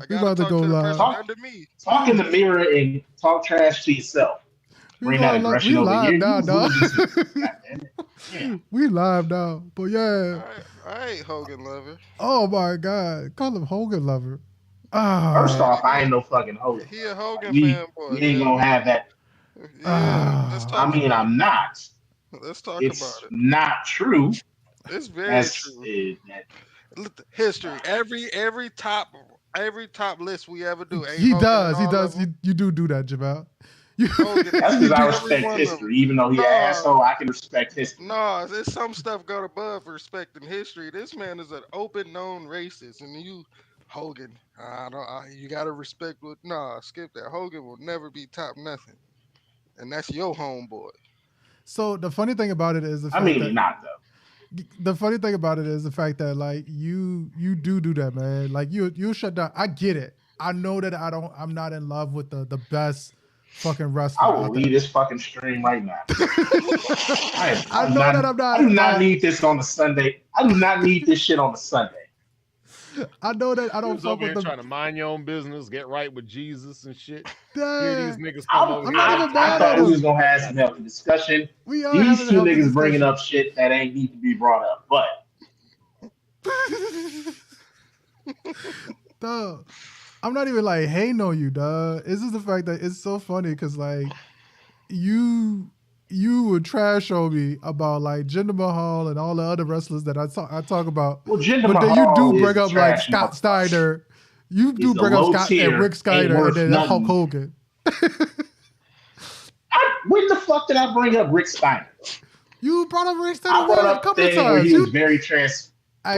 I We gotta about to talk go to the live. person under me. Talk in the mirror and talk trash to yourself. Bring that aggression over live here. now, You dog. rude to me. God damn it. Yeah. We live now. But yeah. All right, Hogan lover. Oh my God. Call him Hogan lover. First Ah. off, I ain't no fucking Hogan. He a Like, Hogan we fanboy, ain't man. gonna have that. Yeah, let's Ah. I talk mean, about I'm not. it. Let's talk It's about it. not true. It's very That's true. that. History. Every top list we ever do. Ain't He Hogan in does. He all of does. them. You do that, Jamal. You, Hogan That's you because I do. every respect one of them. history. Even though he an No, asshole, I can respect history. no, there's some stuff go above respecting history. This man is an open known racist, and you Hogan. I don't. You gotta respect what. Nah, skip that. Hogan will never be top nothing, and that's your homeboy. So the funny thing about it is the I fact mean, that he not though. the funny thing about it is the fact that like you do that, man. Like you shut down. I get it. I know that I'm not in love with the best fucking wrestler I will out there. leave this fucking stream right now. I know that I'm not. I do not need this on a Sunday. I do not need this shit on a Sunday. I know that I You don't was fuck over with here the. trying to mind your own business, get right with Jesus and shit. Here Yeah, these niggas come over I'm here. not even I mad thought at we was him. gonna have some healthy discussion. We are These having a two healthy niggas bringing discussion. up shit that ain't need to be brought up. But Dog, I'm not even like hating on you, dog. It's just the fact that it's so funny because like you would trash on me about like Jinder Mahal and all the other wrestlers that I talk about. well, Jinder But then Mahal you do bring is up like trash Scott motherfucker. Steiner. You do He's a bring up low Scott and tier, Rick ain't Steiner and worth then Hulk nothing. Hogan. When the fuck did I bring up Rick Steiner? You brought up Rick I Steiner brought a up the couple of thing where times. he was very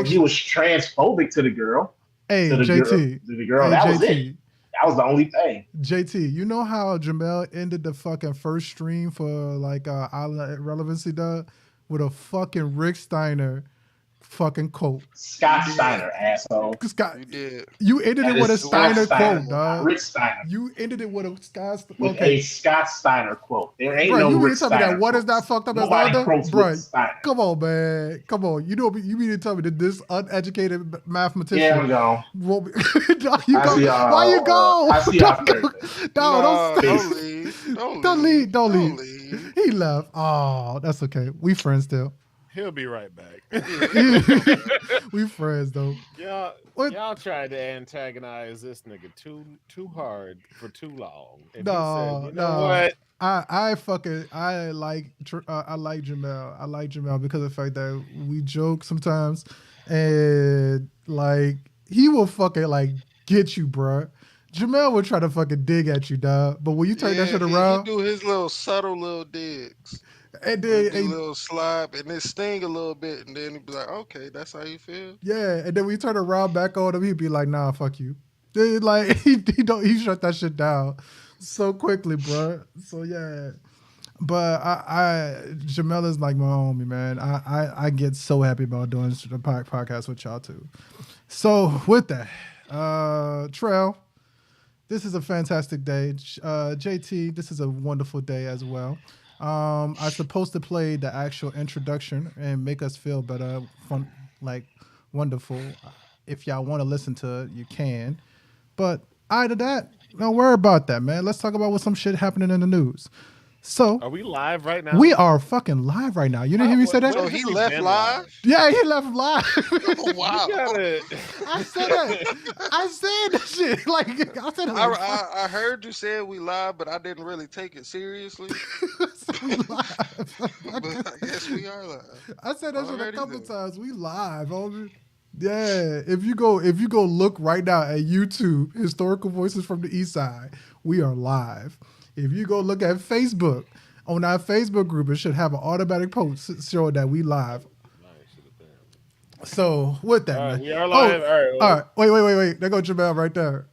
he was transphobic to the girl. Hey, To the JT. girl. To the girl. Hey, That was JT. it. That was the only thing. JT, you know how Jamel ended the fucking first stream for like Island Relevancy, dog? With a fucking Rick Steiner fucking quote. Scott Steiner, asshole. Scott, You did. you ended That it with a is Scott Steiner Steiner, quote, not dog. Rick Steiner. You ended it with a Scott. With Okay, a Scott Steiner quote. There ain't bro, no you mean Rick to tell me Steiner that one is quotes. not fucked up Nobody as the other, quotes bro? Rick Steiner. Come on, man, come on. You mean to tell me that this uneducated mathematician? Yeah, I'm gone. Won't be, dog, you I go. see y'all, Why you go? I see y'all Thursday. No, Don't leave. Don't leave. Don't leave. leave. He left. Oh, that's okay. We friends still. He'll be right back. We friends though. Y'all tried to antagonize this nigga too hard for too long. And he No, said, you know no. what? I like Jamel. I like Jamel because of the fact that we joke sometimes, and like he will fucking like get you, bro. Jamel will try to fucking dig at you, dog. But when you turn that shit around, He do his little subtle little digs. and He then do a little slap and it sting a little bit, and then he be like, "Okay, that's how you feel." yeah, and then when you turn around back on him, he'd be like, "Nah, fuck you." Then, like he shut that shit down so quickly, bro. So yeah. But Jamel is like my homie, man. I get so happy about doing the podcast with y'all too. So with that, Trell, this is a fantastic day. JT, this is a wonderful day as well. I'm supposed to play the actual introduction and make us feel better, fun, like wonderful. If y'all want to listen to it, you can. But either that, don't worry about that, man. Let's talk about what some shit happening in the news. So, are we live right now? We are fucking live right now. You didn't hear me say that? So he left live? Yeah, he left live. Oh, wow. I said that. I said that shit. Like, I said it like I heard you said we live, but I didn't really take it seriously. we live. But I guess we are live. I said that shit a Already couple then. times. We live, homie. Yeah. If you go look right now at YouTube, Historical Voices from the East Side, we are live. If you go look at Facebook, on our Facebook group, it should have an automatic post showing that we live. So with that, man. We are live. All right. Wait. There go Jamel right there.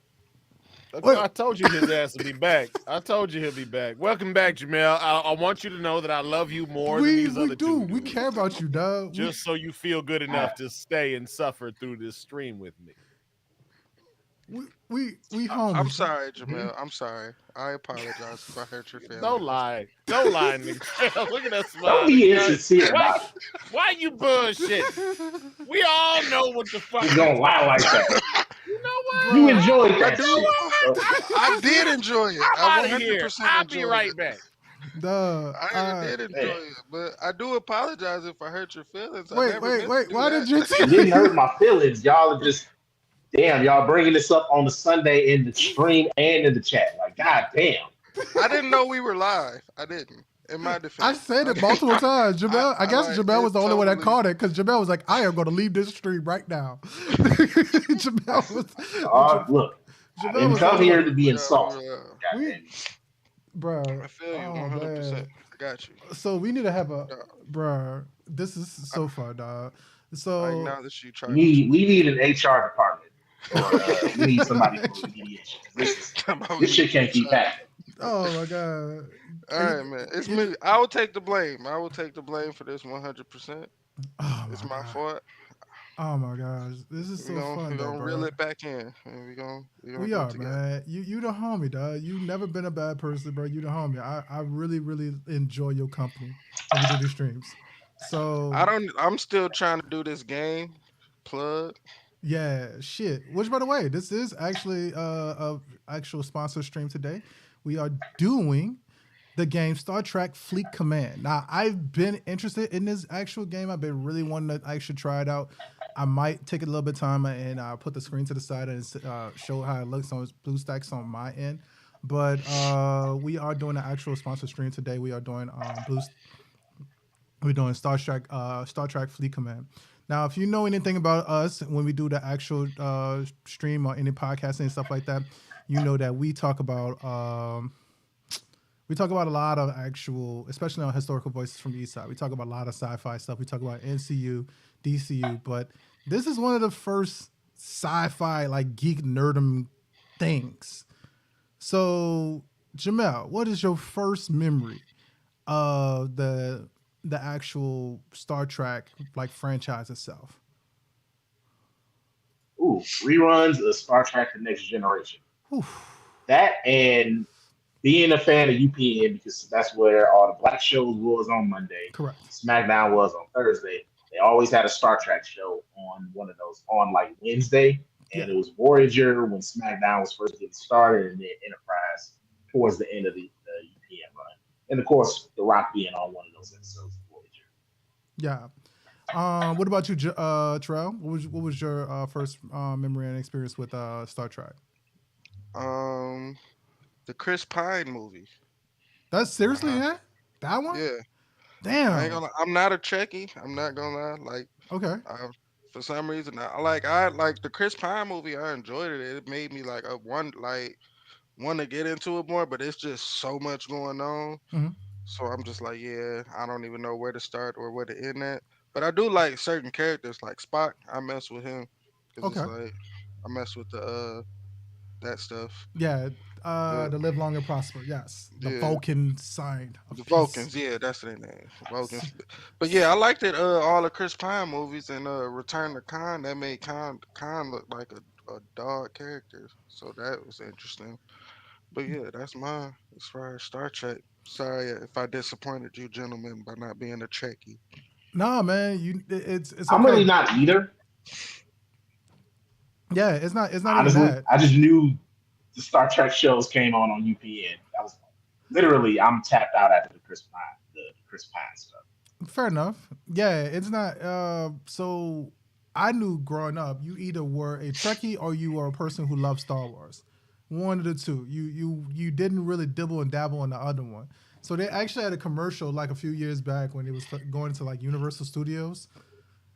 I told you his ass would be back. I told you he'll be back. Welcome back, Jamel. I want you to know that I love you more than these other two. We care about you, dog. Just so you feel good enough to stay and suffer through this stream with me. We homies. I'm sorry, Jamel. I'm sorry. I apologize if I hurt your feelings. Don't lie, nigga. Look at that smile. Don't be insincere about it. Why you bullshit? We all know what the fuck. You don't lie like that. You bro. enjoyed I that do. shit. So I did enjoy it. I'm I out of here. 100% I'll be enjoyed right it. back. Duh. I did enjoy man, it, but I do apologize if I hurt your feelings. I Wait, never wait, meant to wait. do Why did that. it didn't hurt JT? my feelings. Y'all are just damn. Y'all bringing this up on the Sunday in the stream and in the chat. Like, god damn. I didn't know we were live. I didn't. In my I defense, said I it didn't. multiple times. Jamel, I I guess like Jamel it was the only one that totally. caught it because Jamel was like, I am going to leave this stream right now. Jamel was, Look, I Jamel didn't was the come only here one. to We be were, insulted. uh, God We, damn it. bro, I feel you oh 100%. man. I got you. So we need to have a, Uh, bro, this is I, so far, dog. I So, acknowledge you We tribal need chief. we need an HR department for we need somebody for remediation because Come on, we this need shit an can't keep HR. happening. oh my God. All Are right, man. It's you, me. I will take the blame. I will take the blame for this 100%. oh It's my my God. fault. Oh my gosh. This is We so gonna fun we though, gonna reel bro. it back in, and we gonna We do it are, together. man. You the homie, dog. You never been a bad person, bro. You the homie. I really, really enjoy your company when we do these streams. I So don't. I'm still trying to do this game. Plug. yeah, shit. Which by the way, this is actually a actual sponsor stream today. We are doing the game Star Trek Fleet Command. Now, I've been interested in this actual game. I've been really wanting to actually try it out. I might take a little bit of time and put the screen to the side and show how it looks on BlueStacks on my end. But we are doing an actual sponsor stream today. We are doing we're doing Star Trek Fleet Command. Now, if you know anything about us when we do the actual stream or any podcasting and stuff like that, you know that we talk about a lot of actual, especially on historical voices from the East Side. We talk about a lot of sci-fi stuff. We talk about NCU, DCU, but this is one of the first sci-fi like geek nerdum things. So, Jamel, what is your first memory of the actual Star Trek like franchise itself? Ooh, reruns of Star Trek: The Next Generation. Oof. That and being a fan of UPN because that's where all the black shows was on Monday. Correct. SmackDown was on Thursday. They always had a Star Trek show on one of those on like Wednesday, and Yeah. it was Voyager when SmackDown was first getting started, and then Enterprise towards the end of the UPN run, and of course The Rock being on one of those episodes of Voyager. Yeah. What about you, Terrell? What was your first memory and experience with Star Trek? Um, the Chris Pine movie. That's seriously Uh, that one? yeah, I ain't Damn. gonna. I'm not a Trekkie. I'm not gonna lie. Like, Okay. for some reason, I like the Chris Pine movie. I enjoyed it. It made me like a one like want to get into it more, but it's just so much going on. Hmm. So I'm just like, yeah, I don't even know where to start or where to end at. But I do like certain characters, like Spock. I mess with him because it's Okay. like I mess with the that stuff. Yeah. But The Live Long and Prosper. Yes. The yeah, Vulcan sign of the peace. Vulcans. Yeah, that's their name, Vulcans. But yeah, I liked it. All the Chris Pine movies and Return to Khan. That made Khan look like a dog character. So that was interesting. But yeah, that's mine as far as Star Trek. Sorry if I disappointed you, gentlemen, by not being a Trekkie. Nah, man. It's I'm okay. really not either. Yeah. It's not even Honestly, that. I just knew the Star Trek shows came on UPN. That was literally I'm tapped out after the Chris Pine stuff. Fair enough. Yeah. It's not. So I knew growing up, you either were a Trekkie or you were a person who loved Star Wars. One of the two. You didn't really dibble and dabble on the other one. So they actually had a commercial like a few years back when it was going to like Universal Studios.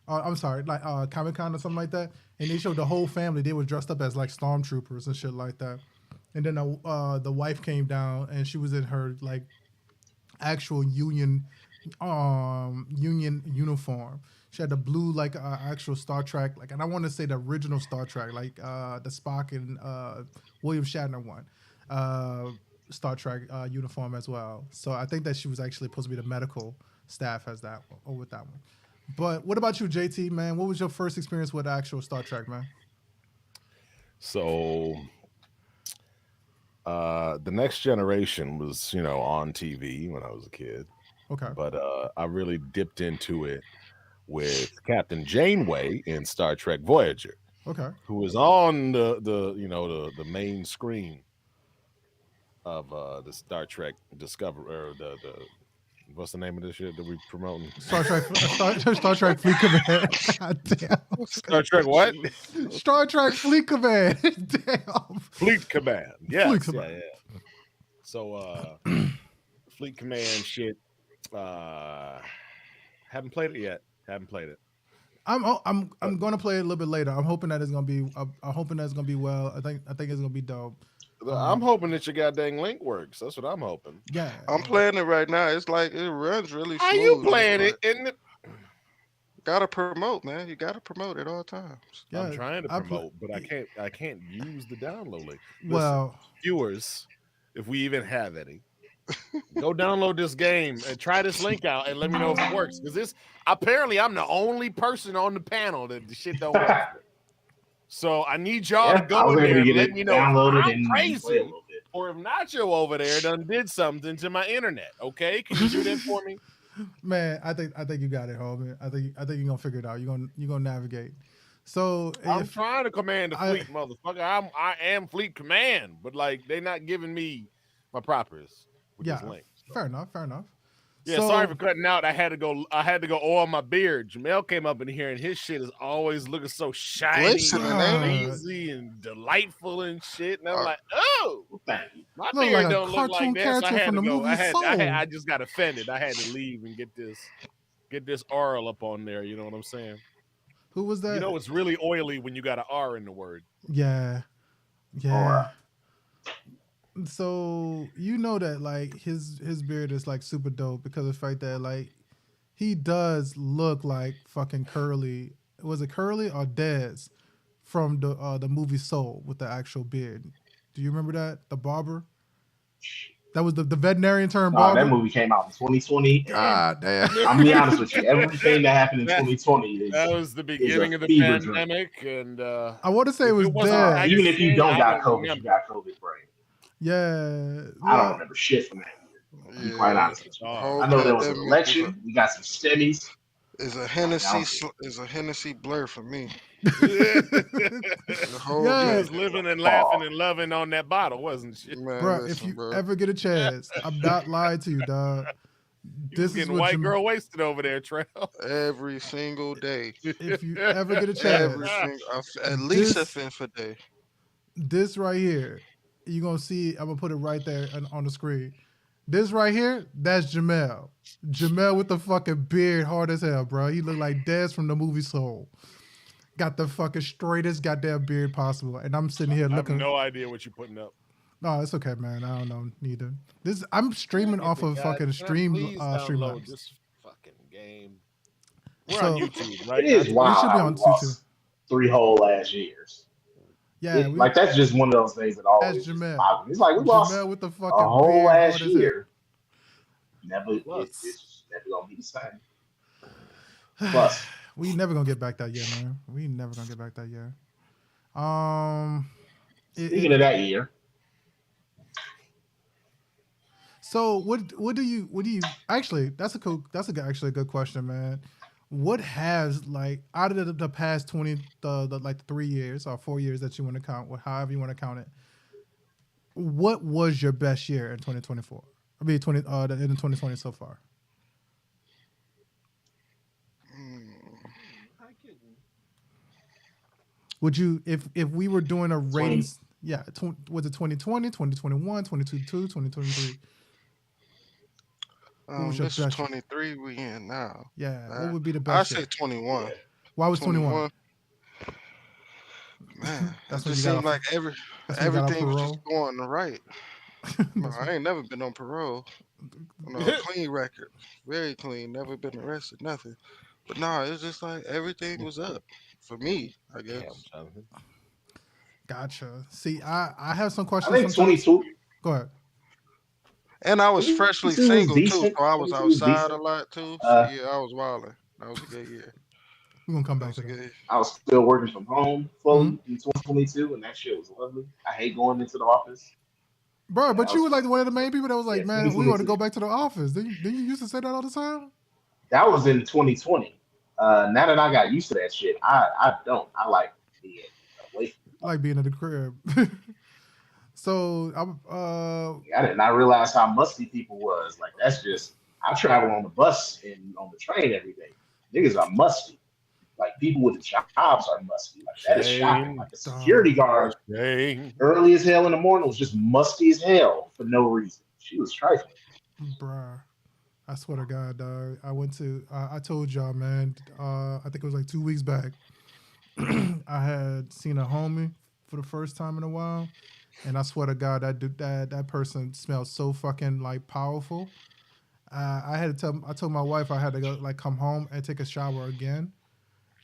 I'm sorry, like Comic Con or something like that. And they showed the whole family. They were dressed up as like stormtroopers and shit like that. And then the wife came down and she was in her like actual union uniform. She had the blue like actual Star Trek like, and I want to say the original Star Trek like the Spock and William Shatner one. Star Trek uniform as well. So I think that she was actually supposed to be the medical staff as that one, or with that one. But what about you, JT, man? What was your first experience with actual Star Trek, man? So the Next Generation was, on TV when I was a kid, Okay. but I really dipped into it with Captain Janeway in Star Trek Voyager. Okay. who is on the main screen of the Star Trek Discovery or the what's the name of this shit that we promoting? Star Trek Fleet Command. God damn. Star Trek what? Star Trek Fleet Command. Damn. Fleet Command. Yes, Fleet Command. yeah. So Fleet Command shit. Haven't played it yet. Haven't played it. I'm going to play it a little bit later. I'm hoping that it's going to be. I'm hoping that it's going to be well. I think it's going to be dope. I'm hoping that your goddamn link works. That's what I'm hoping. Yeah. I'm playing it right now. It's like it runs really smooth. How you playing it? In the... Gotta promote, man. You gotta promote at all times. Yeah, I'm trying to promote, but I can't use the download link. Listen, well, viewers, if we even have any, go download this game and try this link out and let me know if it works. Because this apparently I'm the only person on the panel that the shit don't work for. So I need y'all to go in there and let me know if I'm crazy or if Nacho over there done did something to my internet. Okay, can you do that for me? Man, I think you got it, homie. I think you're gonna figure it out. You're gonna navigate. So I'm trying to command the fleet, motherfucker. I am Fleet Command, but like they not giving me my propers with this link. So. Fair enough. Yeah, so, sorry for cutting out. I had to go oil my beard. Jamel came up in here and his shit is always looking so shiny, and easy, and delightful and shit. And I'm like, oh, my beard don't look like that. So I had to go. I just got offended. I had to leave and get this R up on there. You know what I'm saying? Who was that? You know, it's really oily when you got an R in the word. Yeah. Right. So you know that like his beard is like super dope because of the fact that like he does look like fucking Curly. Was it Curly or Dez from the movie Soul with the actual beard? Do you remember that? The barber? That was the veterinarian turned barber. That movie came out in 2020. God damn. I'm gonna be honest with you. Everything that happened in 2020 that was the beginning of the pandemic, and I want to say it was Dez. Even if you don't got COVID, you got COVID brain. Yeah. I don't remember shit from that year. To be quite honest with you. I know there was an election. We got some stemmies. Is a Hennessy blur for me. The whole was living and laughing and loving on that bottle, wasn't she? Man, bro, if you ever get a chance, I'm not lying to you, dog. This is white girl wasted over there, Trail. Every single day. If you ever get a chance, at least a fifth a day. This right here, you're gonna see. I'm gonna put it right there on the screen. This right here, that's Jamel. Jamel with the fucking beard, hard as hell, bro. He look like Dez from the movie Soul. Got the fucking straightest goddamn beard possible, and I'm sitting here looking. I have no idea what you're putting up. No, it's okay, man. I don't know neither. I'm streaming off of fucking Streamlabs. This fucking game. We're on YouTube, right? It is wild. We should be on YouTube. 3 whole last years. Yeah, that's just one of those things that always. It's like we lost with the fucking a whole last year. It's never gonna be the same. Plus, we never gonna get back that year, man. We never gonna get back that year. Speaking of that year. So what do you actually? That's actually a good question, man. What has like out of the past 20 the 3 years or 4 years that you want to count, or however you want to count it, what was your best year in 2024? I mean in 2020 so far. Would you if we were doing a ratings? Yeah, was it 2020, 2021, 2022, 2023? This is 23 we in now. Yeah, what would be the best? I say 21. Why was 21? Man, it just seemed like everything was just going right. No, I ain't never been on parole. Clean record, very clean. Never been arrested, nothing. But no, it's just like everything was up for me, I guess. Gotcha. See, I have some questions. I think 22. Go ahead. And I was freshly single too, so I was outside a lot too. So yeah, I was wilding. That was a good year. We're gonna come back to that. I was still working from home fully in 2022, and that shit was lovely. I hate going into the office. Bro, but you were like one of the main people that was like, man, we want to go back to the office. Didn't you used to say that all the time? That was in 2020. Now that I got used to that shit, I don't. I like being like being in the crib. So I'm I did not realize how musty people was. Like that's just I travel on the bus and on the train every day. Niggas are musty. Like people with the jobs are musty. Like that is shocking. Like Shame, a security dog, guard shame. early as hell in the morning was just musty as hell for no reason. She was trifling. bruh. I swear to God, dog. I went to. I told y'all, man. I think it was like 2 weeks back. I had seen a homie for the first time in a while, and I swear to God, that person smelled so fucking like powerful. I had to tell. I told my wife I had to go like come home and take a shower again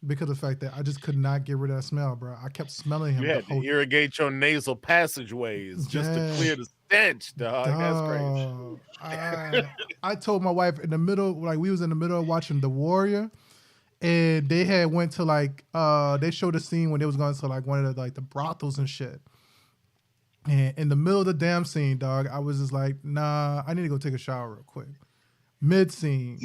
because of the fact that I just could not get rid of that smell, bro. I kept smelling You him the had to whole. irrigate your nasal passageways just to Yeah, clear the stench, dog. That's crazy. dog. I told my wife in the middle, like we was in the middle of watching The Warrior, and they had went to like they showed a scene when they was going to like one of the like the brothels and shit. And in the middle of the damn scene, dog, I was just like, nah, I need to go take a shower real quick. Mid scene.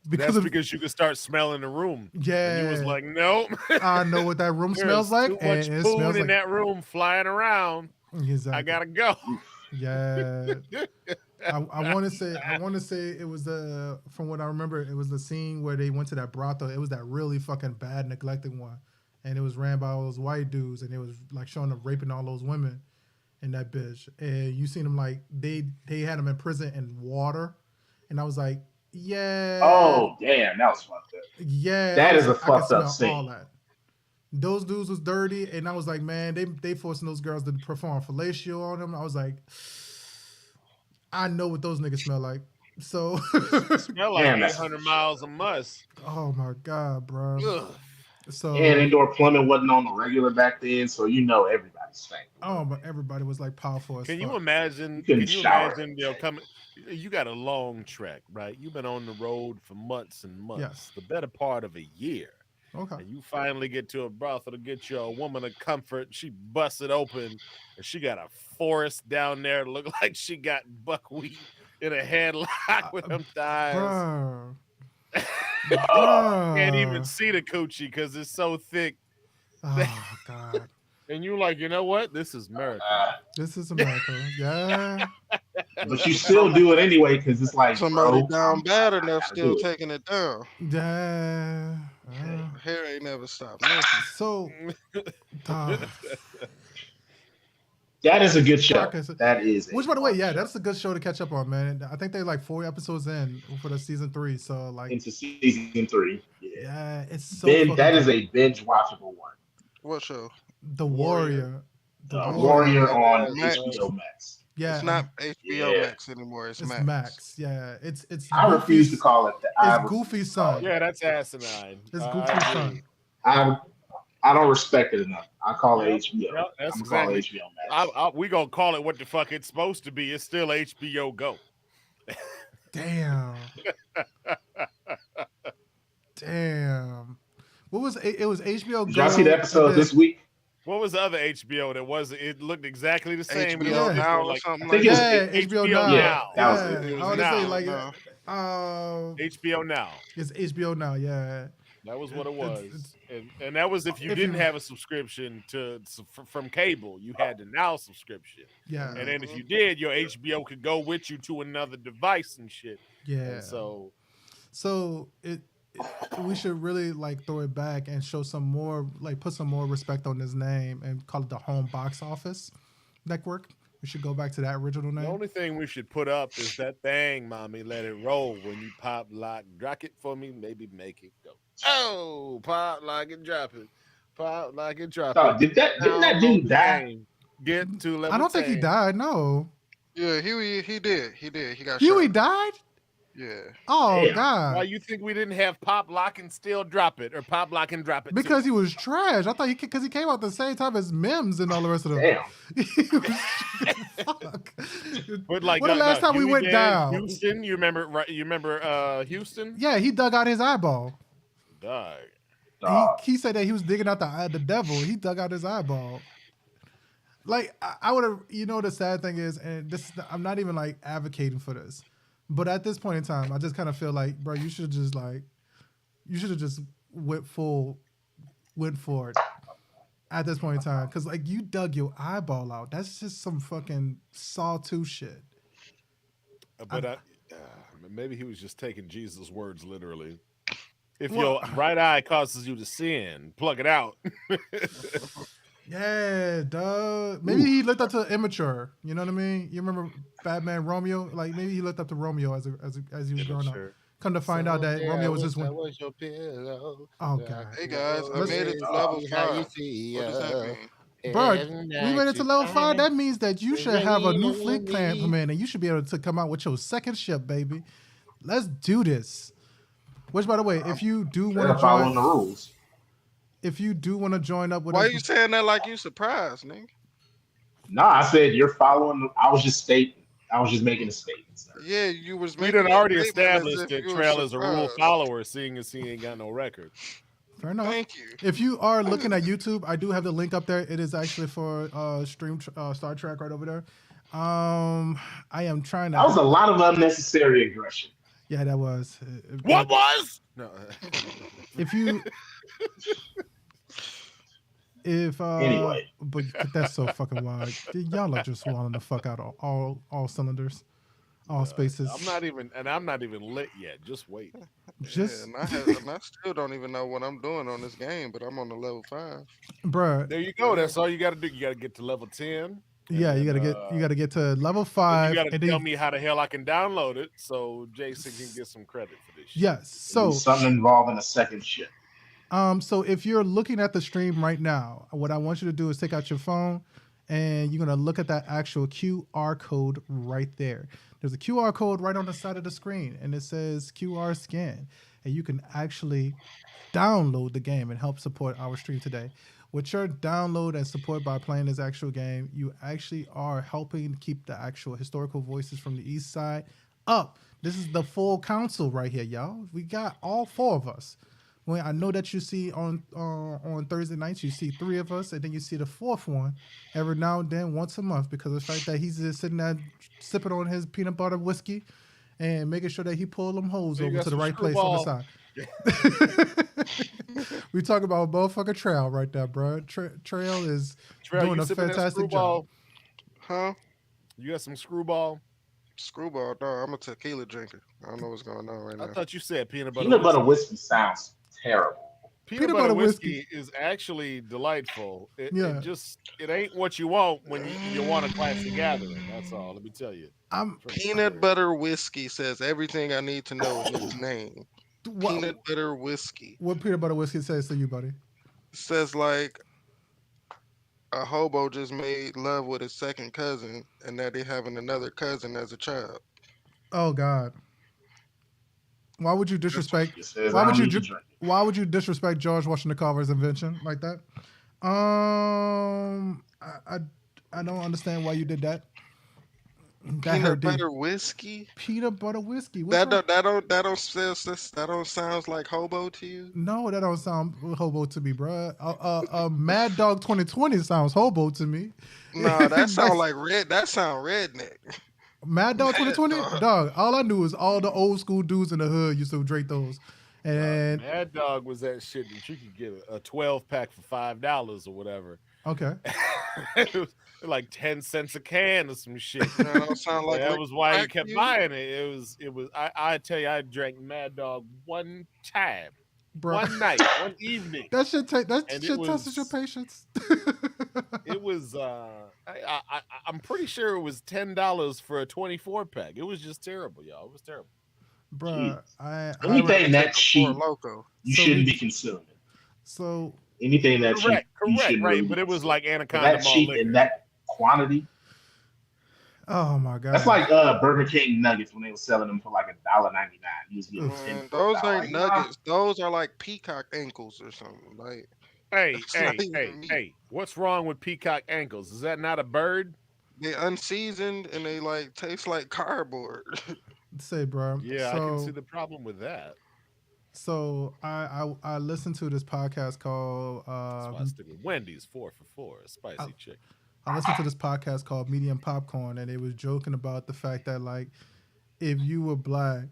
Because That's of because you could start smelling the room. And you was yeah, like, nope. I know what that room smells There's like, too and much it food smells in like that room flying around. I exactly. gotta go. Yeah. I want to say it was the from what I remember it was the scene where they went to that brothel. It was that really fucking bad neglected one, and it was ran by all those white dudes, and it was like showing them raping all those women in that bitch. And you seen them like they had them in prison in water, and I was like, yeah, Oh damn, that was fucked up. yeah. I That was is a like, I could fucked up smell all scene. that. Those dudes was dirty, and I was like, man, they forcing those girls to perform fellatio on them. I was like, I know what those niggas smell like. So, Smell like Damn, that's some 800 good shit miles though. of must. oh my god, bro. Ugh. And So, indoor plumbing wasn't on the regular back then, so you know everybody stank a little oh, but bit. everybody was like powerful as Can you fuck. You imagine? couldn't Can you shower imagine? every day. Coming. You got a long trek, right? You've been on the road for months and months, Yes. the better part of a year, Okay. and you finally get to a brothel to get you a woman of comfort. She busts it open, and she got a forest down there. Look like she got buckwheat in a headlock with Uh, them thighs. bruh. Can't even Bruh. see the coochie because it's so thick. Oh god. And you're like, you know what? This is America. Uh, This is America. Yeah. but you still do it anyway because it's like, Somebody bro, down bad I enough gotta still do it. taking it down. Yeah. Hair ain't never stopped nothing. So, uh, That is a good show. Parker. That is a Which, by the way, fun yeah, show. that's a good show to catch up on, man. I think they're like 4 episodes in for the season 3. So, like, Into season 3. Yeah. yeah, it's so Ben, fucking that is good. a binge watchable one. What show? The Warrior. Warrior. The Warrior Warrior. on Max. HBO Max. Yeah, It's not HBO Yeah. Max anymore. It's it's Max. Max. Yeah, it's I refuse to Goofy's. call it that. It's I refuse Goofy's to call it son. that. Yeah, that's asinine. It's I Goofy's agree. son. I don't respect it enough. I call it Yep, HBO. yep, that's I'm gonna call it exactly. HBO Max. We gonna call it what the fuck it's supposed to be. It's still HBO Go. Damn. Damn. What was it? Was HBO Did y'all see the Go and episode then this week? What was the other HBO that was? It looked exactly the same. It was HBO Yeah. Now different. or Like something I think like it was. that. yeah, It, HBO HBO Now. yeah, Now. that was Yeah, it. It I was want to say now. like No. HBO Now. it's HBO Now. Yeah, That was what it it's, was, and that was if you if didn't you have a subscription from cable, you had the Now subscription, yeah and then if you Mhm. did, your HBO could go with you to another device and shit. yeah. And so So we should really like throw it back and show some more like put some more respect on his name and call it the Home Box Office Network. We should go back to that original the name. only thing we should put up is that thing, mommy. Let it roll when you pop, lock, drop it for me. Maybe make it go. Oh, pop, lock, and drop it. Pop, lock, and drop it. oh, didn't that Download dude the die? game. Get to I level don't think he 10. died. No, Yeah, he did. He did. He got Huey shot. died. Yeah. Oh Damn. Why God, you think we didn't have pop, lock, and still drop it, or pop, lock, and drop it because too? he was trash. I thought because he came out the same time as Mims and all the rest of them. Damn. He was- Fuck. But like, When the last time we Huey went Gang, down? Houston. You remember? Right? You remember Houston? Yeah, he dug out his eyeball. Dog. Dog. He said that he was digging out the devil. He dug out his eyeball. Like I would have, the sad thing is, and I'm not even like advocating for this, but at this point in time, I just kind of feel like, bro, you should have just went for it. at this point in time, because like you dug your eyeball out. That's just some fucking sawtooth shit. I, But maybe he was just taking Jesus' words literally. If well, your right eye causes you to sin, plug it out. yeah, dog. Maybe Oof. he looked up to immature. You know what I mean? You remember Batman Romeo? Like maybe he looked up to Romeo as he was growing up. Immature. Come to find out that Someday I Romeo was wish just I one. was your pillow. Oh So I God, Hey can guys, I let's, made it always to level see how you 5. What does that feel. mean? bro. Every We made night it to you level 5. find That means that you the should have a rain new on fleet plan me. command, and you should be able to come out with your second ship, baby. Let's do this. Which, by the way, if you do want to They're join, following the rules. if you do want to join up with Why us, you saying that like you surprised, nigga? No, I said you're following. I was just stating. I was just making a statement, sir. Yeah, you was We making done a already statement as established if that you were Trail is a rule surprised. follower, seeing as he ain't got no record. fair enough. Thank you. If you are looking at YouTube, I do have the link up there. It is actually for Star Trek right over there. I am trying to That was a help. lot of unnecessary aggression. Yeah, that was. What was? No. If you if Anyway, but that's so fucking wild. Y'all are just swallowing the fuck out of all cylinders, all I'm spaces. not even, and I'm not even lit yet. Just wait. Yeah, Just and I still don't even know what I'm doing on this game, but I'm on the level 5. bruh. There you So go. yeah. That's all you got to do. You got to get to level 10, and Yeah, you gotta get to level then you 5, got to and tell then me how the hell I can download it so Jason can get some credit for this shit. yes. it'll be something involving a second ship. So if you're looking at the stream right now, what I want you to do is take out your phone and you're gonna look at that actual QR code right there. There's a QR code right on the side of the screen, and it says QR scan, and you can actually download the game and help support our stream today. With your download and support by playing this actual game, you actually are helping keep the actual historical voices from the East Side up. This is the full council right here, y'all. We got all 4 of us. Well, I know that you see on Thursday nights, you see 3 of us, and then you see the 4th one every now and then, once a month, because of the fact that he's just sitting there sipping on his peanut butter whiskey and making sure that he pull them hoes So you over got to the some right place on the screwball. side. We talk about motherfucking Trail right there, bro. Trail is Trail, doing you a sipping that fantastic job. screwball? Huh? You got some screwball? Screwball, dog. I'm a tequila drinker. I don't know what's going on right I now. thought you said peanut butter Peanut butter whiskey. whiskey sounds terrible. Peanut Peanut butter butter whiskey whiskey. is actually delightful. It Yeah, just it ain't what you want when you want a classy gathering. That's all. Let me tell you I'm from Peanut experience. butter whiskey says everything I need to know in its name. what Peanut butter whiskey what peanut butter whiskey says to you, buddy. says like a hobo just made love with his second cousin, and that they having another cousin as a child. Oh God. Why would you That's disrespect? It says Why I would don't you? need to drink it. Why would you disrespect George Washington Carver's invention like that? I don't understand why you did that. That hurt peanut deep. butter whiskey. Peanut butter whiskey. What's That wrong? don't sounds like hobo to you. No, that don't sound hobo to me, bro. Mad Dog 2020 sounds hobo to me. Nah, that sound That's like red. That sound redneck. Mad Dog Mad 2020, dog. dog. All I knew is all the old school dudes in the hood used to drink those, and Mad Dog was that shit that you could get a 12 pack for $5 or whatever. okay. It was like 10 cents a can or some shit. That don't sound like That liquor was why you crack to kept you. buying it. It was I tell you, I drank Mad Dog one time, Bro, one night, one evening. that And shit tested your patience. it was I'm pretty sure it was $10 for a 24 pack. It was just terrible, y'all. It was terrible. Bruh, Jesus. I I'd rather Anything take that a Four cheap, Loco. you so shouldn't we be consuming. so Anything that cheap, you Correct, shouldn't really right. be But it was consuming. like For Anaconda that malt cheap and liquor. that quantity, oh my that's gosh. like Burger King nuggets when they were selling them for like $1.99. You was getting Ugh. 10 Man, for a those dollar. ain't Like, nah, nuggets. Those are like peacock ankles or something. Like Hey, that's not hey, even hey, meat. hey. What's wrong with peacock ankles? Is that not a bird? They unseasoned and they like taste like cardboard. Say, bro. Yeah, I can see So the problem with that. I listened to this podcast called That's why I stick with Wendy's 4 for 4, I, spicy chicken. I listened to this podcast called Medium Popcorn, and they was joking about the fact that like if you were black,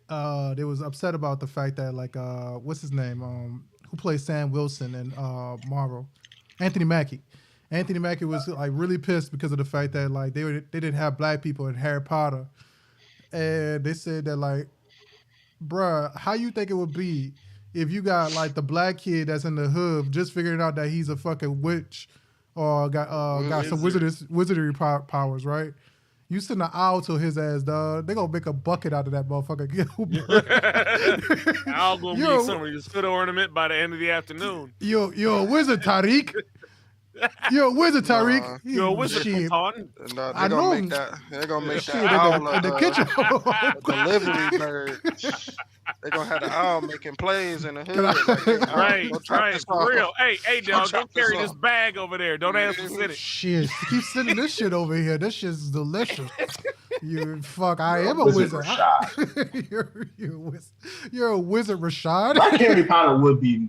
they was upset about the fact that like what's his name who plays Sam Wilson in Marvel. Anthony Mackie. Anthony Mackie was like really pissed because of the fact that like they didn't have black people in Harry Potter, and they said that like, bruh, how you think it would be if you got like the black kid that's in the hood just figuring out that he's a fucking witch or got some Wizard. wizardry powers, right? You send an owl to his ass, dog. They gonna make a bucket out of that motherfucker. I'll gonna be you're, somebody's foot ornament by the end of the afternoon. you're a wizard, Tariq. You're a wizard, Tariq. Nah, You're a wizard, Shit. Taunton. nah, I they're gonna know make him. that. They're gonna make Shit, that owl in the kitchen. a delivery bird. They're gonna have the owl making plays in the hood. Can I- Like, hey, owl, Right, go drop right, this for off. real. Hey, dog, go drop this carry this off. bag over there. Don't ask to sit it. Shit, keep sending this shit over here. This shit's delicious. You fuck, I am a Wizard wizard. Rashad. You're a wizard. You're a wizard, Rashad. Black Harry Potter would be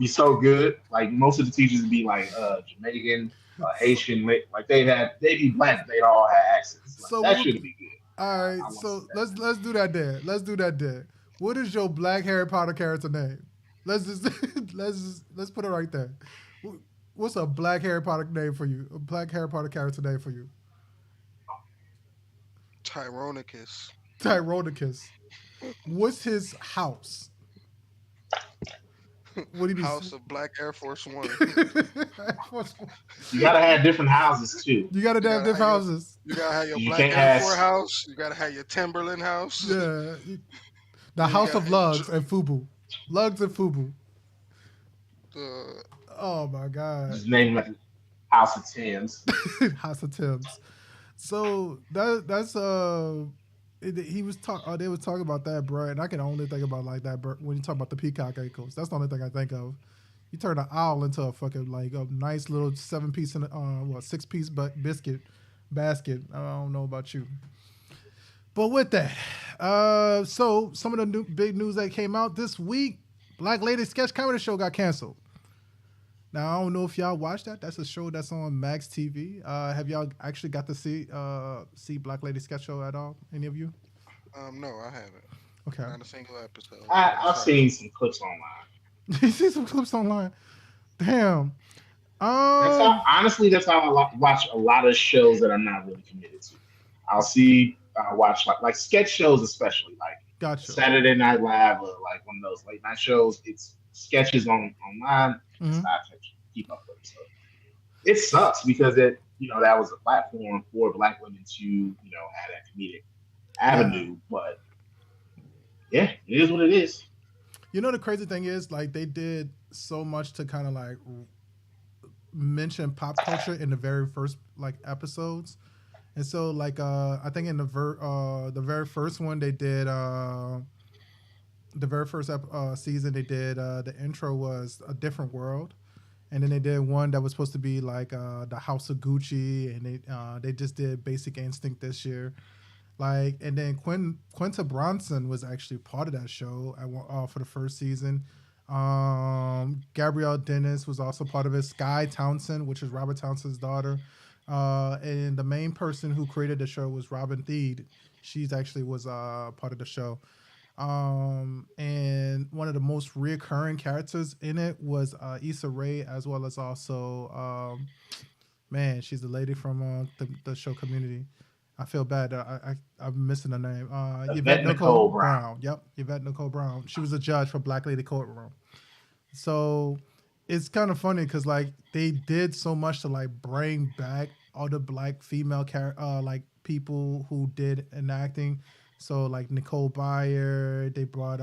so good. Like most of the teachers would be like Jamaican, Haitian, like they'd be black. They'd all have accents. Like, So that we- should be good. All right, I wanna so see that. let's do that there. Let's do that there. What is your black Harry Potter character name? Let's just let's put it right there. What's a black Harry Potter name for you? A black Harry Potter character name for you? Tyronicus. Tyrodicus. What's his house? What do you House of Black Air Force One. You gotta have different houses too. You gotta have gotta different have houses. You gotta have your You Black can't Air have- Force house. You gotta have your Timberland house. Yeah. The You House of got- Lugs and Fubu. Lugs and Fubu. The Oh my God. Just name like House of Tens. House of Tims. So that's he was talk. They was talking about that, bro, and I can only think about like that when you talk about the peacock ankles. That's the only thing I think of. You turn an owl into a fucking like a nice little 7-piece and 6-piece biscuit basket. I don't know about you, but with that, so some of the big news that came out this week: Black Lady Sketch Comedy Show got canceled. Now I don't know if y'all watched that. That's a show that's on Max TV. Have y'all actually got to see Black Lady Sketch Show at all? Any of you? no, I haven't. Okay. Not a single episode. I've seen some clips online. You see some clips online. Damn. Honestly, that's how I watch a lot of shows that I'm not really committed to. I'll watch like sketch shows, especially like Gotcha. Saturday Night Live or like one of those late night shows. It's sketches online. It's Mhm. not to keep up with. So it sucks because that was a platform for Black women to have that comedic avenue. But yeah, it is what it is. You know the crazy thing is, like, they did so much to kind of like mention pop culture in the very first like episodes, and so like I think in the very first one they did the very first season they did the intro was A Different World, and then they did one that was supposed to be like the House of Gucci, and they just did Basic Instinct this year. Like, and then Quinta Bronson was actually part of that show for the first season. Gabrielle Dennis was also part of it. Sky Townsend, which is Robert Townsend's daughter. And the main person who created the show was Robin Thede. She's actually was part of the show. And one of the most reoccurring characters in it was Issa Rae, as well as also, man, she's the lady from the show Community. I feel bad. I'm missing her name. Yvette Nicole Brown. Yep, Yvette Nicole Brown. She was a judge for Black Lady Courtroom. So it's kind of funny because like they did so much to like bring back all the Black female like people who did enacting. So like Nicole Byer, they brought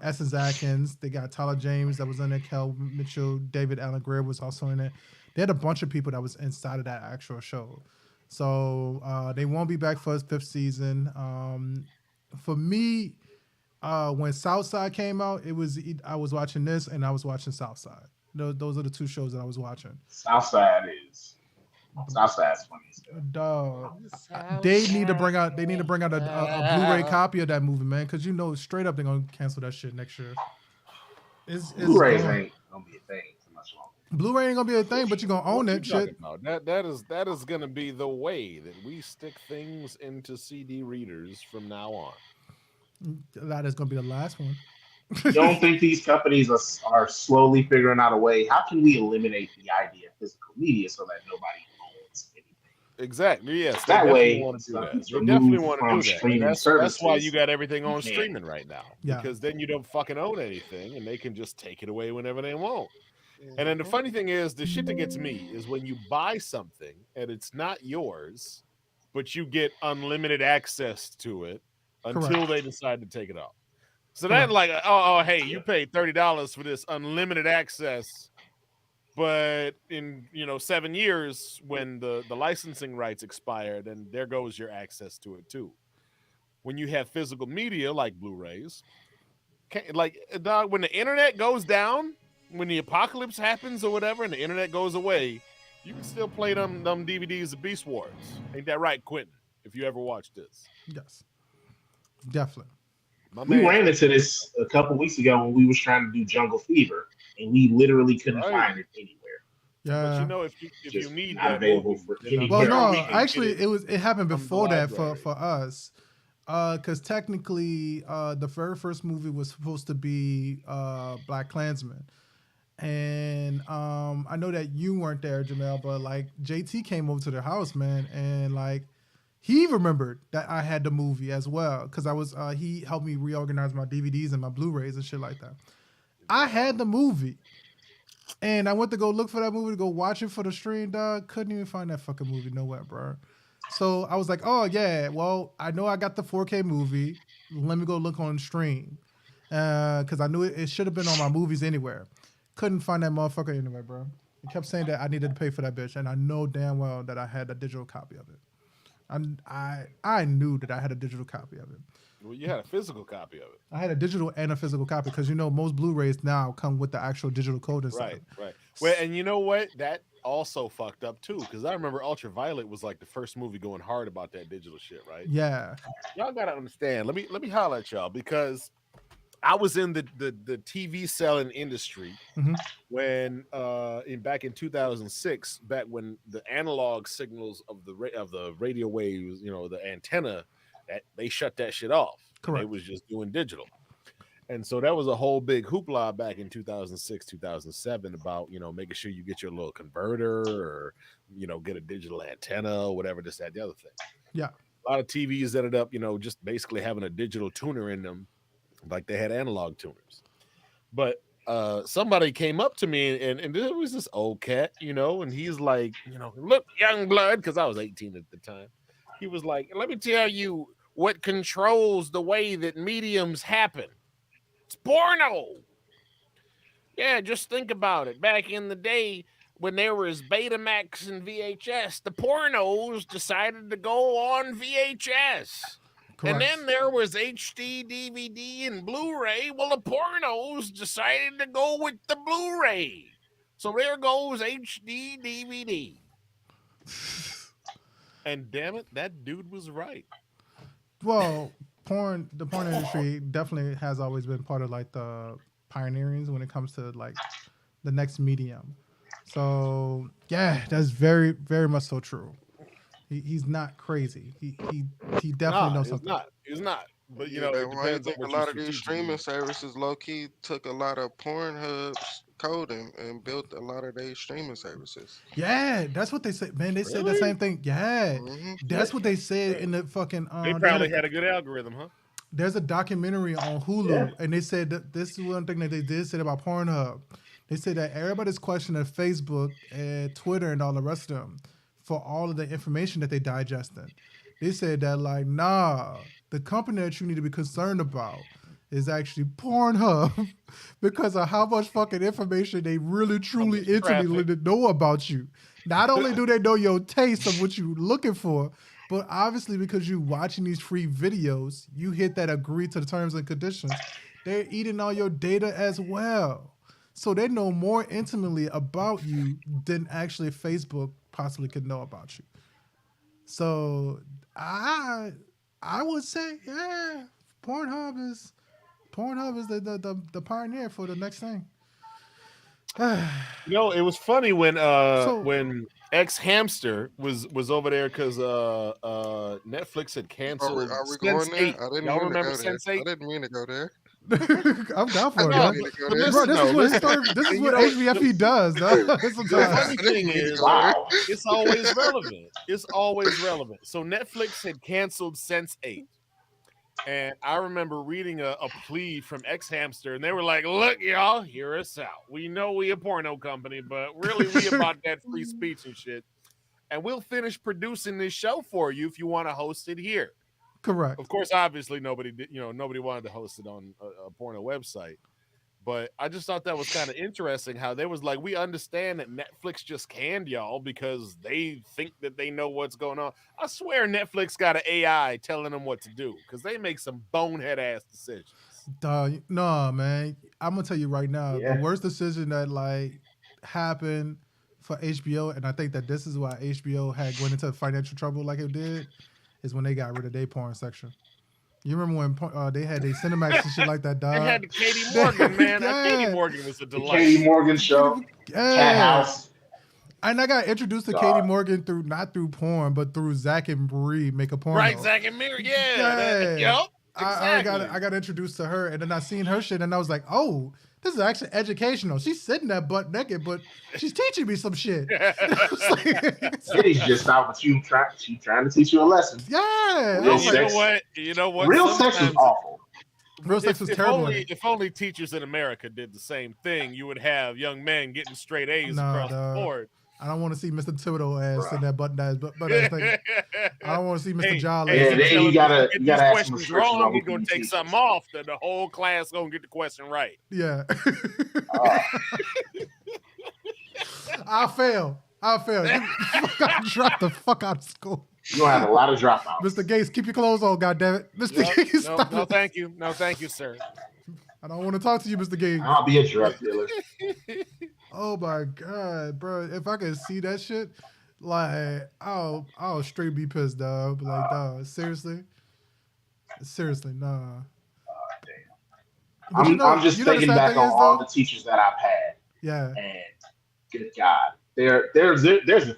Essence Atkins. They got Tyler James that was in it. Kel Mitchell, David Allen Greer was also in it. They had a bunch of people that was inside of that actual show. So they won't be back for his 5th season. For me, when Southside came out, I was watching this and I was watching Southside. Those are the two shows that I was watching. Southside's funny as hell. Dog, they need to bring out a Blu-ray copy of that movie, man, because straight up they're gonna cancel that shit next year. Blu-rays ain't gonna be a thing for much longer. Blu-ray ain't gonna be a thing, but you're gonna own What that you talking shit. about? That is gonna be the way that we stick things into CD readers from now on. That is gonna be the last one. You don't think these companies are slowly figuring out a way? How can we eliminate the idea of physical media so that nobody owns anything? Exactly. Yes, they That definitely way, want when to do stuff that. gets They definitely removed want to from do that, and streaming that's why you services, got everything you on can't. streaming right now Yeah, because then you don't fucking own anything, and they can just take it away whenever they want. And then the Mhm. funny thing is, the shit that gets me is when you buy something and it's not yours, but you get unlimited access to it until correct, they decide to take it off. So then, correct. like, oh, hey, you paid $30 for this unlimited access, but in 7 years when the licensing rights expire, then there goes your access to it too. When you have physical media like Blu-rays, like dog, when the internet goes down, when the apocalypse happens or whatever, and the internet goes away, you can still play them DVDs of Beast Wars. Ain't that right, Quentin? If you ever watched this, Yes, definitely. my We man ran into Quentin. this a couple weeks ago when we was trying to do Jungle Fever, and we literally couldn't Right. find it anywhere. But Yeah. if you Just need not that available movie, for then I'm Well, anywhere sure we no, else. can get actually, it it happened from the before that library. for us. Because technically, the very first movie was supposed to be Black Klansman, and I know that you weren't there, Jamel, but like JT came over to the house, man, and like he remembered that I had the movie as well because I was he helped me reorganize my DVDs and my Blu-rays and shit like that. I had the movie. And I went to go look for that movie to go watch it for the stream, dog. Couldn't even find that fucking movie nowhere, bro. So I was like, oh yeah, well, I know I got the 4K movie. Let me go look on stream. Because I knew it should have been on my movies anywhere. Couldn't find that motherfucker anywhere, bro. It kept saying that I needed to pay for that bitch, and I know damn well that I had a digital copy of it. I knew that I had a digital copy of it. Well, you had a physical copy of it. I had a digital and a physical copy because most Blu-rays now come with the actual digital code inside. Right, right. Well, and you know what? That also fucked up too, because I remember Ultraviolet was like the first movie going hard about that digital shit, right? Yeah. Y'all gotta understand. Let me holler at y'all because I was in the TV selling industry Mhm. when back in 2006, back when the analog signals of the radio waves, the antenna, that they shut that shit off. And they Correct. was just doing digital. And so that was a whole big hoopla back in 2006, 2007 about, making sure you get your little converter or, get a digital antenna or whatever, this, that, the other thing. Yeah. A lot of TVs ended up, just basically having a digital tuner in them, like they had analog tuners. But somebody came up to me and there was this old cat, and he's like, look, young blood, because I was 18 at the time. He was like, let me tell you what controls the way that mediums happen. It's porno. Yeah, just think about it. Back in the day when there was Betamax and VHS, the pornos decided to go on VHS. And Correct. then there was HD, DVD, and Blu-ray. Well, the pornos decided to go with the Blu-ray. So there goes HD, DVD. And damn it, that dude was right. Well, the porn industry definitely has always been part of like the pioneerings when it comes to like the next medium. So yeah, that's very, very much so true. He's not crazy. He definitely Nah, knows it's something. not. It's not. But Yeah, that's it why I depends on think a what you lot of these strategically. streaming services low key took a lot of Pornhub's coding and built a lot of these streaming services. Yeah, that's what they said, man. They said the Really? same thing. Yeah, Hmm. that's what they said in the fucking. They probably had a good algorithm, huh? There's a documentary on Yeah. Hulu, and they said that this is one thing that they did say about Pornhub. They said that everybody's questioning Facebook and Twitter and all the rest of them for all of the information that they digested. They said that like, nah, the company that you need to be concerned about is actually Pornhub because of how much fucking information they really, How truly, much intimately traffic? know about you. Not only do they know your taste of what you're looking for, but obviously, because you watching these free videos, you hit that agree to the terms and conditions. They're eating all your data as well. So they know more intimately about you than actually Facebook possibly could know about you. So I would say, yeah, Pornhub is Pornhub is the pioneer for the next thing. It was funny when So X Hamster was over there because Netflix had Are we canceled are we Sense going there? 8. I didn't Y'all mean to remember go there. Sense I 8? didn't mean to go there. I'm down for it, No, dog. Need to go but there. Bro, listen this is though, what listen. this is And what HVFE does, dog. the Sometimes. funny thing Need to is, go there. Wow. it's always relevant. It's always relevant. So Netflix had canceled Sense8. And I remember reading a plea from X Hamster, and they were like, "Look, y'all, hear us out. We know we a porno company, but really we about that free speech and shit. And we'll finish producing this show for you if you want to host it here." Correct. Of course, obviously nobody did, nobody wanted to host it on a porno website. But I just thought that was kind of interesting how they was like, we understand that Netflix just canned y'all because they think that they know what's going on. I swear Netflix got an AI telling them what to do because they make some bonehead ass decisions. Dog, no, man. I'm gonna tell you right now, the Yeah. worst decision that like happened for HBO, and I think that this is why HBO had went into financial trouble like it did, is when they got rid of their porn section. You remember when they had their Cinemax and shit like that, And had dog? the Katie Morgan, man. Katie Yeah. Morgan was a The delight. Katie Morgan show, Cat Yeah. House. And I got introduced to Katie Dog. Morgan through not through porn, but through Zach and Bree make a porno. Right, Zach and Miri. Yeah. Yeah. Yep. I Exactly. got introduced to her, and then I seen her shit, and I was like, oh, this is actually educational. She's sitting there butt naked, but she's teaching me some shit. Titty's just out, but she trying to teach you a lesson. Yeah. I Real was you like, know sex. what? You know what? Real sex is Sometimes- awful. real sex was if terrible. only teachers in America did the same thing, you would have young men getting straight A's Nah, across dog. the board. I don't want to see Mr. Thibodeau ass Bruh. in that butt ass thing. I don't want to see Mr. Jolly. Yeah, you then tell you him gotta- if you these gotta ask him questions restrictions on wrong, who he's gonna can take teach something us. off. Then the whole class gonna get the question right. Yeah. Uh, I'll fail. Drop the fuck out of school. you gonna have a lot of dropouts. Mr. Gates, keep your clothes on, goddammit. Mr. Yep. Gates, No, stop no, it. thank you. No, thank you, sir. I don't want to talk to you, Mr. Gates. I'll be a drug dealer. Oh my god, bro! If I could see that shit, like I'll straight be pissed, dog. But like, dog, seriously, nah. But I'm just you know the thinking sad back thing on is, all though? the teachers that I've had, Yeah, and good God, there's a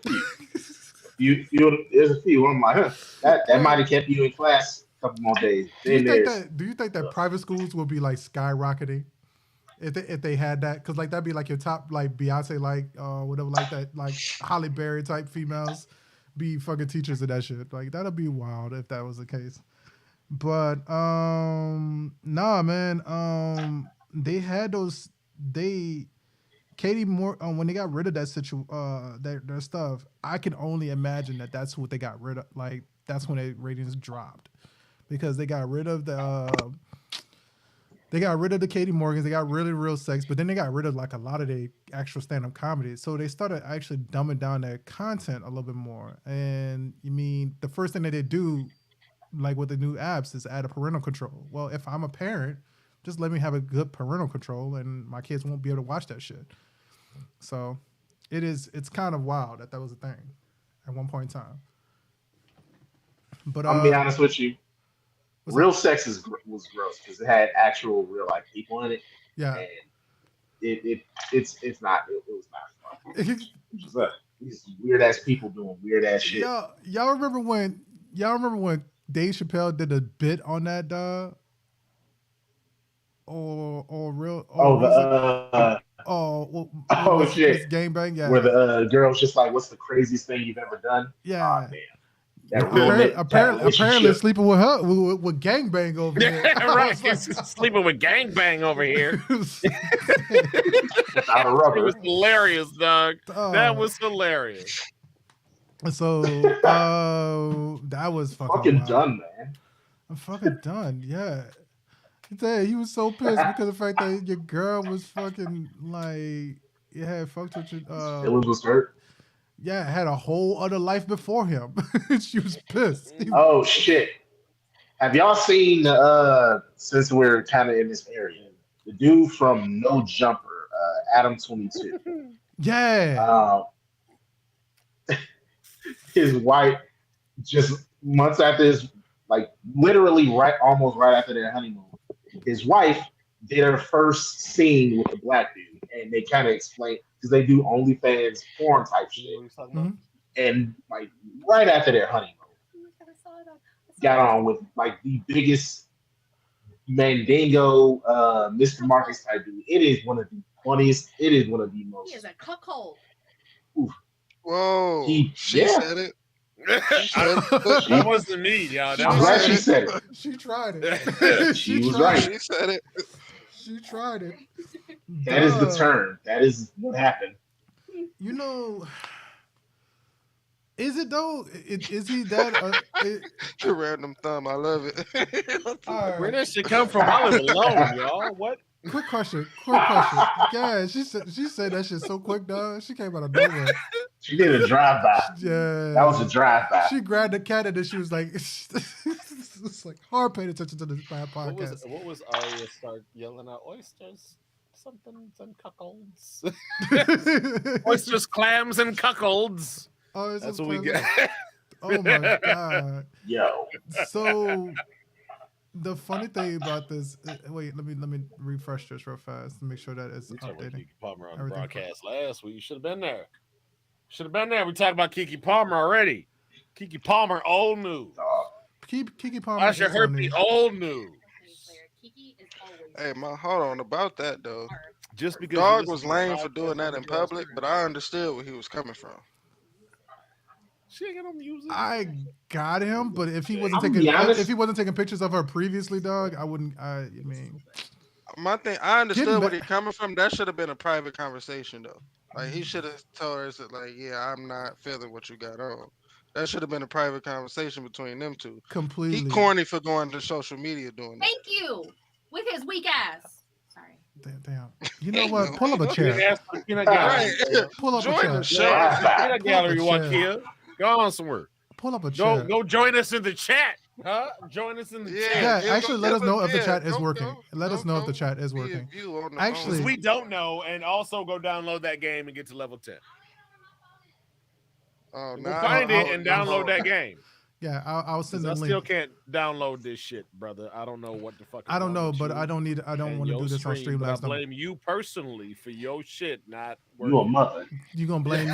few. There's a few. I'm like, that might have kept you in class a couple more days. do you Then think that private schools will be like skyrocketing if they had that? Because like that'd be like your top like Beyonce like whatever like that like Halle Berry type females be fucking teachers of that shit. Like that'd be wild if that was the case. But nah, man. They had those. Katie Moore when they got rid of their stuff. I can only imagine that that's what they got rid of. Like that's when their ratings dropped because they got rid of the. They got rid of the Katie Morgans. They got rid of Real Sex, but then they got rid of like a lot of the actual stand-up comedy. So they started actually dumbing down their content a little bit more. And you mean the first thing that they do, like with the new apps, is add a parental control. Well, if I'm a parent, just let me have a good parental control, and my kids won't be able to watch that shit. So it's kind of wild that was a thing at one point in time. But I'm gonna be honest with you. what's Real up? sex was gross because it had actual real life people in it, Yeah. and it was not fun. It was, these weird ass people doing weird ass shit. Y'all remember when Dave Chappelle did a bit on that dog? Or real? Oh, was the oh shit, gangbang, yeah, where the girl's just like, "What's the craziest thing you've ever done?" yeah. Damn. That ruined it. That Apparently relationship. sleeping with her with gangbang over there. Right. Sleeping with gangbang over here. Without a It rubber. was hilarious, dog. Oh. That was hilarious. So that was Fucking wild. done, man. I'm fucking done. Yeah. He was so pissed because of the fact that your girl was fucking like you had fucked with your Feelings was hurt. yeah, had a whole other life before him. She was pissed. Oh shit! Have y'all seen since we're kind of in this area, the dude from No Jumper, Adam 22? Yeah. His wife just months after his literally almost right after their honeymoon, his wife did her first scene with the black dude, and they kind of explained because they do OnlyFans porn type shit, Mhm. and like right after their honeymoon, got on with like the biggest Mandingo, Mr. Marcus type dude. It is one of the funniest. It is one of the He is most. a cuckold. Oof, Whoa, she yeah. said it. She said it. That She, wasn't me, y'all. She That I'm was glad said she her. it. said it. She tried it. She she was tried right. it. She said it. She tried it. That is the Duh. turn. That is what happened. You know, is it though? Is he that? The random thumb. I love it. All Where right. did shit come from? I live alone, y'all. What? Quick question. Quick question. Yeah, she said that shit so quick, dog. She came out of nowhere. She did a drive by. That was Yeah. a drive by. She grabbed the cat and then she was like, it's like hard paying attention to this bad What was podcast. what was Arya start yelling out? Oysters, something, and cuckolds. Oysters, clams, and cuckolds. Oh, it's That's just what we classic. get. Oh my god. Yo. So the funny thing about this, wait, let me refresh this real fast to make sure that it's We talked about updating. Kiki Palmer on the Everything. broadcast last week. You should have been there. Should have been there. We talked about Kiki Palmer already. Kiki Palmer, old news. Dog. Kiki Palmer Usher is on Herpy, there. old news. Kiki is always. Hey, hold on about that though. Just because you Dog listen was to the lame for podcast doing that on in the girls' public, screen. but I understood where he was coming from. She ain't got no music. I got him, but if he wasn't I'm gonna taking be honest. if he wasn't taking pictures of her previously, dog, I wouldn't. I mean, My thing, I understood Getting where back- he coming from. That should have been a private conversation though. Like he should have told her that, like, yeah, I'm not feeling what you got on. That should have been a private conversation between them two. He completely. corny for going to social media doing that. Thank you. With his weak ass. Sorry. Damn. You know what? Pull up a You chair. didn't ask for the peanut gallery. Right. Pull up a Join chair. the show. Drive by. Peanut Pull up gallery, a chair. Wakia. Go on somewhere. Pull up a chair. Go join us in the chat. Huh? Join us in the Yeah. chat. Yeah, actually, let us know if the chat is Go- working. go- Let us go- know if the go chat is be a working. view on the Actually- phone. We don't know, and also go download that game and get to level 10. Oh, Go nah, find I'll- it and I'll- download that game. Yeah, I'll 'Cause send I the still link. can't download this shit, brother. I don't know what the fuck. I don't is know, wrong with but you I don't and want to your do this on stream, but I Streamlabs. No. blame you personally for your shit not You a working. mother. You gonna blame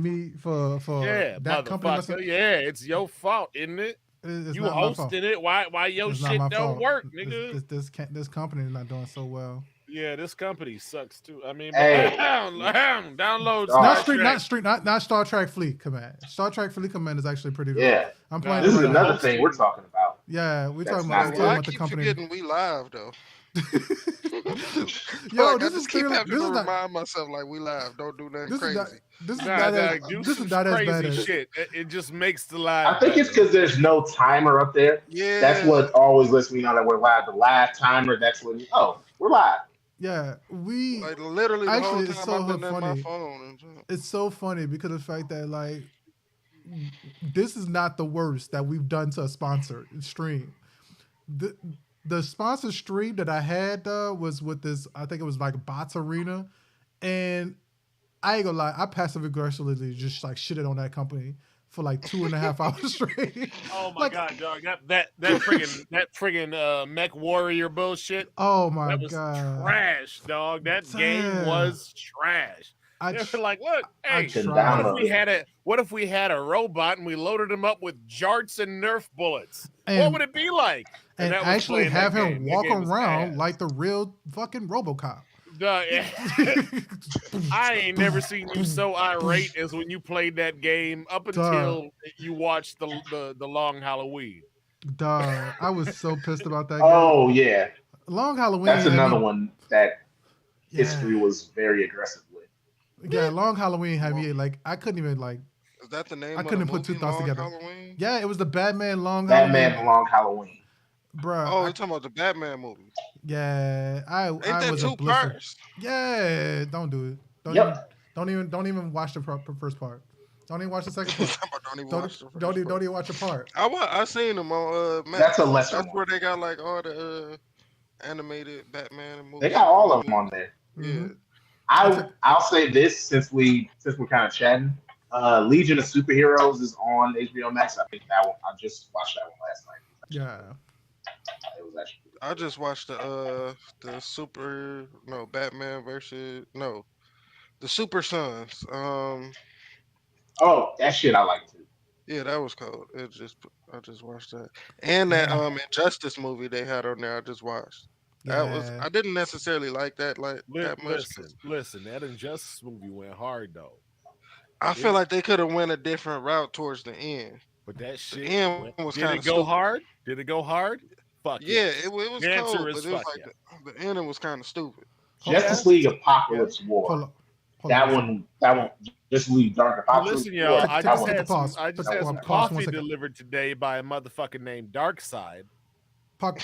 me for Yeah, that company messing motherfucker. Yeah, it's your fault, isn't it? It's You not my fault. hosting it. Why your It's not shit my don't fault. work, nigga? This company is not doing so well. Yeah, this company sucks too. I mean, Hey. download Dog. Not Star Trek Fleet Command. Star Trek Fleet Command is actually pretty good. Yeah. I'm playing This it is right now. another thing we're talking about. Yeah, we're That's talking not about, good. Well, I the keep company. forgetting we live though. Yo, Like, this I is just keep clearly, having this to is not remind myself like we live. Don't do nothing this is crazy. not this is Nah, not nah, as do this some is not as crazy bad as shit. It just makes the live. I think it's better. because there's no timer up there. Yeah, That's what always lets me know that we're live. The live timer, that's when, we're live. yeah. We like literally the whole Actually, time it's so I've been in my funny. phone. And shit. it's so funny because of the fact that like this is not the worst that we've done to a sponsor stream. The sponsor stream that I had was with this, I think it was like Bots Arena, and I ain't gonna lie, I passive aggressively just like shitted on that company for like 2.5 hours straight. Oh my Like- god, dog! That friggin' mech warrior bullshit. Oh my That was god! trash, dog. That game Damn. was trash. I They tr- were like, look, I hey, Can tried. download. what if we had a robot and we loaded him up with jarts and Nerf bullets? What And- would it be like? and that was actually playing that have him game. That walk game was around ass. like the real fucking RoboCop. Dog, I ain't never seen you so irate as when you played that game up until you watched the Long Halloween. Dog, I was so pissed about that game. Oh, yeah. Long Halloween. That's had another me- one that Yeah. history was very aggressive with. Yeah, Long Halloween had me like I couldn't even like. Is that the name? I of couldn't the put two movie, thoughts Long together. Halloween? Yeah, it was the Batman Long Batman Halloween, Long Halloween. bro. Oh, you're talking about the Batman movie. Yeah, Ain't I that was two a blister. parts? Yeah, don't do it. Yep. Don't even watch the first part. Don't even watch the second part. Don't even Don't watch the first don't even, part. don't even watch a part. I seen them on Max. That's a lesser That's one. where they got like all the animated Batman movies. They got all of them on there. Yeah. Mhm. I'll say this since we're kind of chatting. Legion of Superheroes is on HBO Max. I think that one. I just watched that one last night. Yeah, It was actually I just watched the Batman versus the Super Sons. oh, that shit I like too. Yeah, that was cold. I just watched that, and that Yeah. Injustice movie they had on there. I just watched. That was Yeah. I didn't necessarily like that that much because Listen. That Injustice movie went hard though. I feel It, like they could have went a different route towards the end. but that The shit end was went. kind of Did it stupid. go hard? Did it go hard? Fuck Yeah, yes. it was The answer cold, is but it was fuck like yes. the ending was kind of stupid. Hold, Yeah, Justice hold, League yeah. Apocalypse hold War. up. Hold up. That one. That one. Justice League Dark Well, Apocalypse listen, War. y'all. Take, I take, That a- just take one. a had some. pause. I just That had was some Pause for nice. 1 coffee second. delivered today by a motherfucker named Darkside. Park.